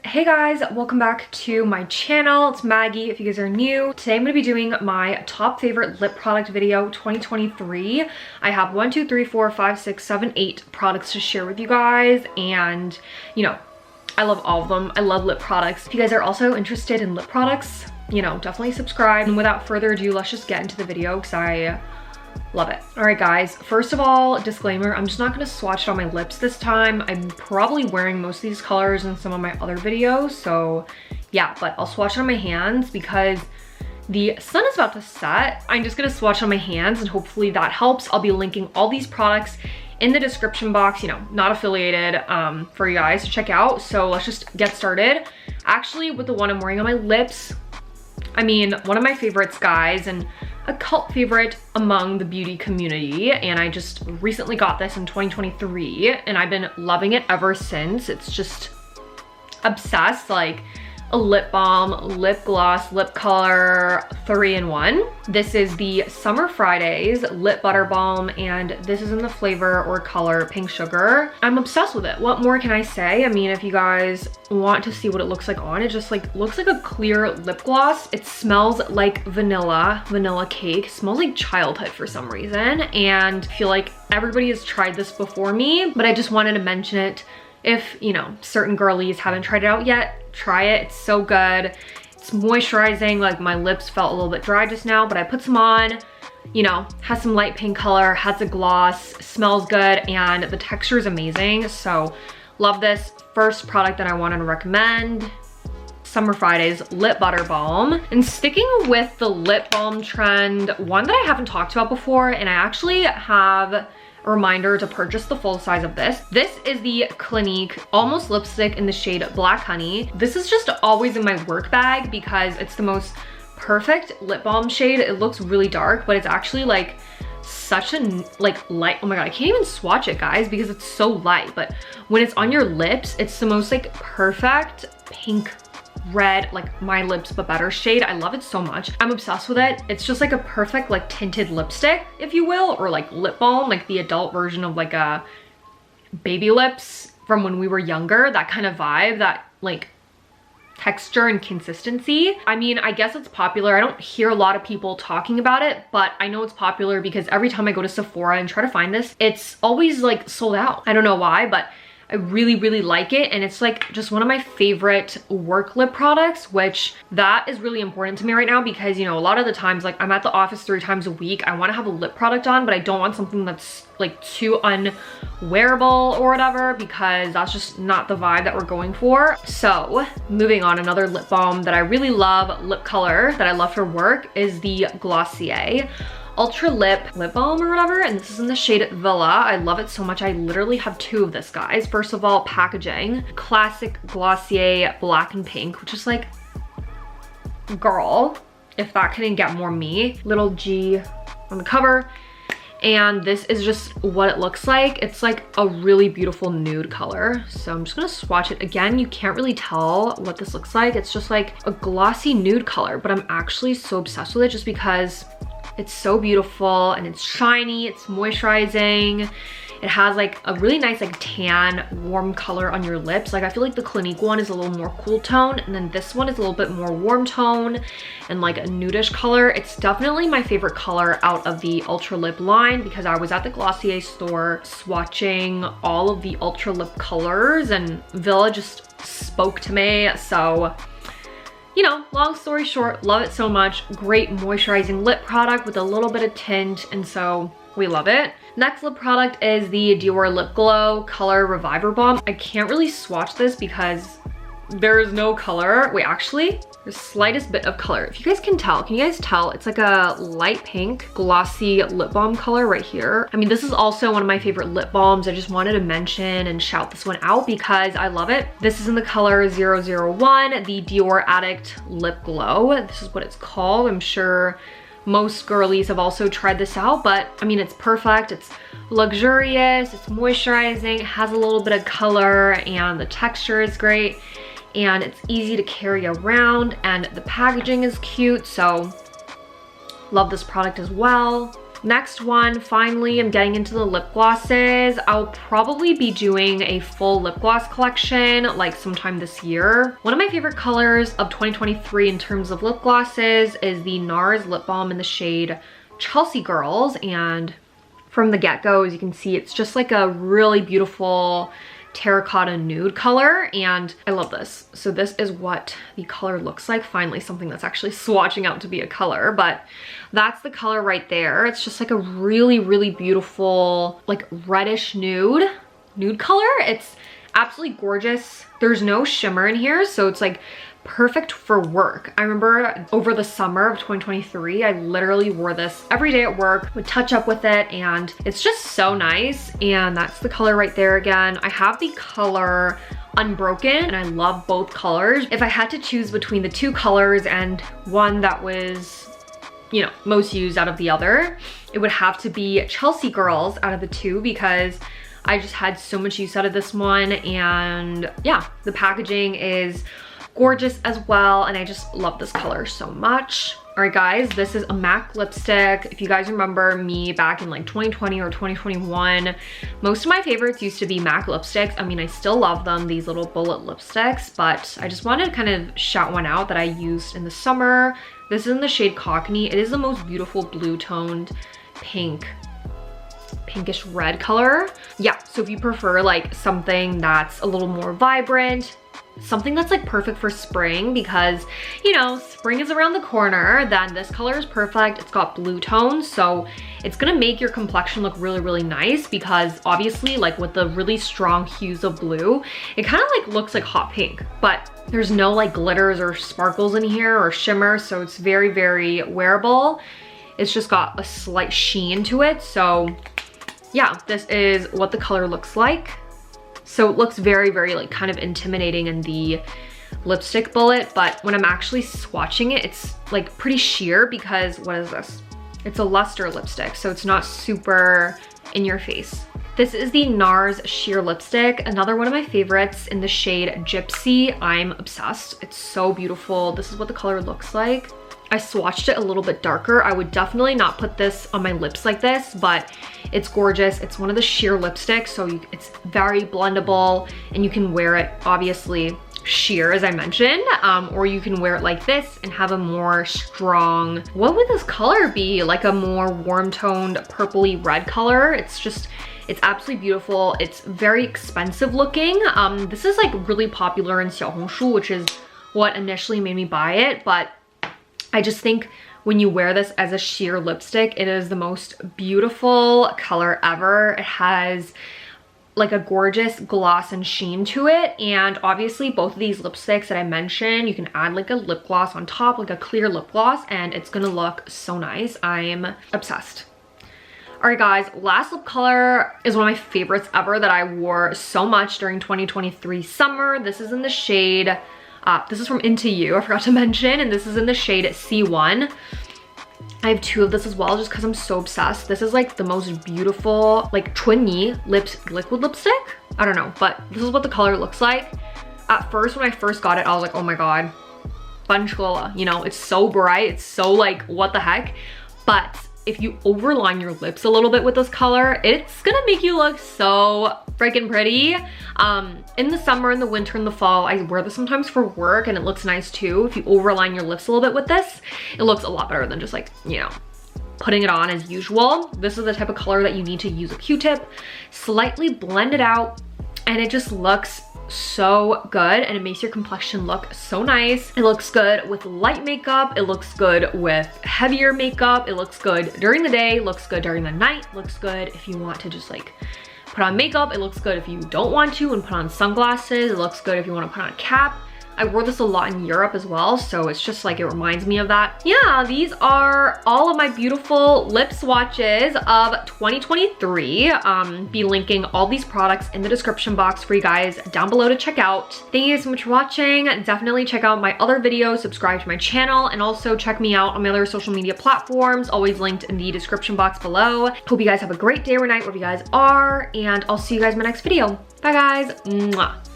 Hey guys, welcome back to my channel. It's Maggie if you guys are new. Today I'm going to be doing my top favorite lip product video 2023. I have 1, 2, 3, 4, 5, 6, 7, 8 products to share with you guys, and you know, I love all of them. I love lip products. If you guys are also interested in lip products, you know, definitely subscribe. And without further ado, let's just get into the video because I love it. All right guys, first of all, disclaimer, I'm just not gonna swatch it on my lips this time. I'm probably wearing most of these colors in some of my other videos, so yeah, but I'll swatch it on my hands because the sun is about to set. I'm just gonna swatch on my hands and hopefully that helps. I'll be linking all these products in the description box, you know, not affiliated, for you guys to check out. So let's just get started. Actually, with the one I'm wearing on my lips, I mean, one of my favorites, guys, and a cult favorite among the beauty community, and I just recently got this in 2023 and I've been loving it ever since. It's just obsessed, like a lip balm, lip gloss, lip color, 3-in-1. This is the Summer Fridays Lip Butter Balm, and this is in the flavor or color Pink Sugar. I'm obsessed with it. What more can I say? I mean, if you guys want to see what it looks like on, it just like looks like a clear lip gloss. It smells like vanilla cake. It smells like childhood for some reason, and I feel like everybody has tried this before me, but I just wanted to mention it. If, you know, certain girlies haven't tried it out yet, try it. It's so good. It's moisturizing. Like, my lips felt a little bit dry just now, but I put some on, you know, has some light pink color, has a gloss, smells good, and the texture is amazing. So love this. First product that I wanted to recommend, Summer Fridays Lip Butter Balm. And sticking with the lip balm trend, one that I haven't talked about before, and I actually have a reminder to purchase the full size of this. This is the Clinique Almost Lipstick in the shade Black Honey. This is just always in my work bag because it's the most perfect lip balm shade. It looks really dark, but it's actually like such a like light. Oh my god, I can't even swatch it, guys, because it's so light, but when it's on your lips, it's the most like perfect pink red, like my lips but better shade. I love it so much. I'm obsessed with it. It's just like a perfect like tinted lipstick, if you will, or like lip balm, like the adult version of like a baby lips from when we were younger. That kind of vibe, that like texture and consistency. I mean, I guess it's popular. I don't hear a lot of people talking about it, but I know it's popular because every time I go to Sephora and try to find this, it's always like sold out. I don't know why, but I really like it, and it's like just one of my favorite work lip products, which that is really important to me right now because, you know, a lot of the times, like, I'm at the office 3 times a week. I want to have a lip product on, but I don't want something that's like too unwearable or whatever, because that's just not the vibe that we're going for. So moving on, another lip balm that I really love, lip color that I love for work, is the Glossier Ultra Lip Balm or whatever, and this is in the shade Villa. I love it so much. I literally have 2 of this, guys. First of all, packaging, classic Glossier black and pink, which is like, girl, if that couldn't get more me. Little G on the cover, and this is just what it looks like. It's like a really beautiful nude color, so I'm just gonna swatch it. Again, you can't really tell what this looks like. It's just like a glossy nude color, but I'm actually so obsessed with it just because it's so beautiful and it's shiny, it's moisturizing. It has like a really nice like tan, warm color on your lips. Like, I feel like the Clinique one is a little more cool tone, and then this one is a little bit more warm tone and like a nudish color. It's definitely my favorite color out of the Ultra Lip line because I was at the Glossier store swatching all of the Ultra Lip colors, and Villa just spoke to me. So, you know, long story short, love it so much. Great moisturizing lip product with a little bit of tint, and so we love it. Next lip product is the Dior Lip Glow Color Reviver Balm. I can't really swatch this because there is no color. Wait, actually, there's slightest bit of color. If you guys can tell, can you guys tell? It's like a light pink glossy lip balm color right here. I mean, this is also one of my favorite lip balms. I just wanted to mention and shout this one out because I love it. This is in the color 001, the Dior Addict Lip Glow. This is what it's called. I'm sure most girlies have also tried this out, but I mean, it's perfect. It's luxurious, it's moisturizing, it has a little bit of color, and the texture is great, and it's easy to carry around, and the packaging is cute. So love this product as well. Next one, finally, I'm getting into the lip glosses. I'll probably be doing a full lip gloss collection like sometime this year. One of my favorite colors of 2023 in terms of lip glosses is the Nars Lip Balm in the shade Chelsea Girls. And from the get-go, as you can see, it's just like a really beautiful terracotta nude color, and I love this. So this is what the color looks like. Finally, something that's actually swatching out to be a color, but that's the color right there. It's just like a really, really beautiful, like reddish nude color. It's absolutely gorgeous. There's no shimmer in here, so it's like perfect for work. I remember over the summer of 2023, I literally wore this every day at work, would touch up with it, and it's just so nice. And that's the color right there again. I have the color Unbroken, and I love both colors. If I had to choose between the two colors and one that was, you know, most used out of the other, it would have to be Chelsea Girls out of the two, because I just had so much use out of this one. And yeah, the packaging is gorgeous as well, and I just love this color so much. All right guys, this is a MAC lipstick. If you guys remember me back in like 2020 or 2021, most of my favorites used to be MAC lipsticks. I mean, I still love them, these little bullet lipsticks, but I just wanted to kind of shout one out that I used in the summer. This is in the shade Cockney. It is the most beautiful blue toned pinkish red color. Yeah, so if you prefer like something that's a little more vibrant, something that's like perfect for spring, because you know spring is around the corner, then this color is perfect. It's got blue tones, so it's gonna make your complexion look really, really nice, because obviously like with the really strong hues of blue, it kind of like looks like hot pink, but there's no like glitters or sparkles in here or shimmer, so it's very, very wearable. It's just got a slight sheen to it. So yeah, this is what the color looks like. So it looks very, very like kind of intimidating in the lipstick bullet, but when I'm actually swatching it, it's like pretty sheer, because what is this? It's a luster lipstick, so it's not super in your face. This is the Nars sheer lipstick, another one of my favorites in the shade Gypsy. I'm obsessed. It's so beautiful. This is what the color looks like. I swatched it a little bit darker. I would definitely not put this on my lips like this, but it's gorgeous. It's one of the sheer lipsticks, so it's very blendable, and you can wear it obviously sheer, as I mentioned, or you can wear it like this and have a more strong, what would this color be? Like a more warm toned purpley red color. It's absolutely beautiful. It's very expensive looking. This is like really popular in Xiaohongshu, which is what initially made me buy it, but I just think when you wear this as a sheer lipstick, it is the most beautiful color ever. It has like a gorgeous gloss and sheen to it, and obviously both of these lipsticks that I mentioned, you can add like a lip gloss on top, like a clear lip gloss, and it's gonna look so nice. I'm obsessed. All right guys, last lip color is one of my favorites ever that I wore so much during 2023 summer. This is in the shade this is from Into You, I forgot to mention, and this is in the shade C1. I have two of this as well, just because I'm so obsessed. This is like the most beautiful, like Chunyi liquid lipstick. I don't know, but this is what the color looks like. At first, when I first got it, I was like, oh my god, Bunchgola, you know, it's so bright, it's so like, what the heck? But if you overline your lips a little bit with this color, it's gonna make you look so freaking pretty. In the summer, in the winter, in the fall, I wear this sometimes for work, and it looks nice too. If you overline your lips a little bit with this, it looks a lot better than just like, you know, putting it on as usual. This is the type of color that you need to use a Q-tip, slightly blend it out, and it just looks so good, and it makes your complexion look so nice. It looks good with light makeup, it looks good with heavier makeup, it looks good during the day, looks good during the night, looks good if you want to just like put on makeup, it looks good if you don't want to and put on sunglasses, it looks good if you want to put on a cap. I wore this a lot in Europe as well, so it's just like, it reminds me of that. Yeah, these are all of my beautiful lip swatches of 2023. Be linking all these products in the description box for you guys down below to check out. Thank you so much for watching. Definitely check out my other videos, subscribe to my channel, and also check me out on my other social media platforms, always linked in the description box below. Hope you guys have a great day or night wherever you guys are, and I'll see you guys in my next video. Bye guys. Mwah.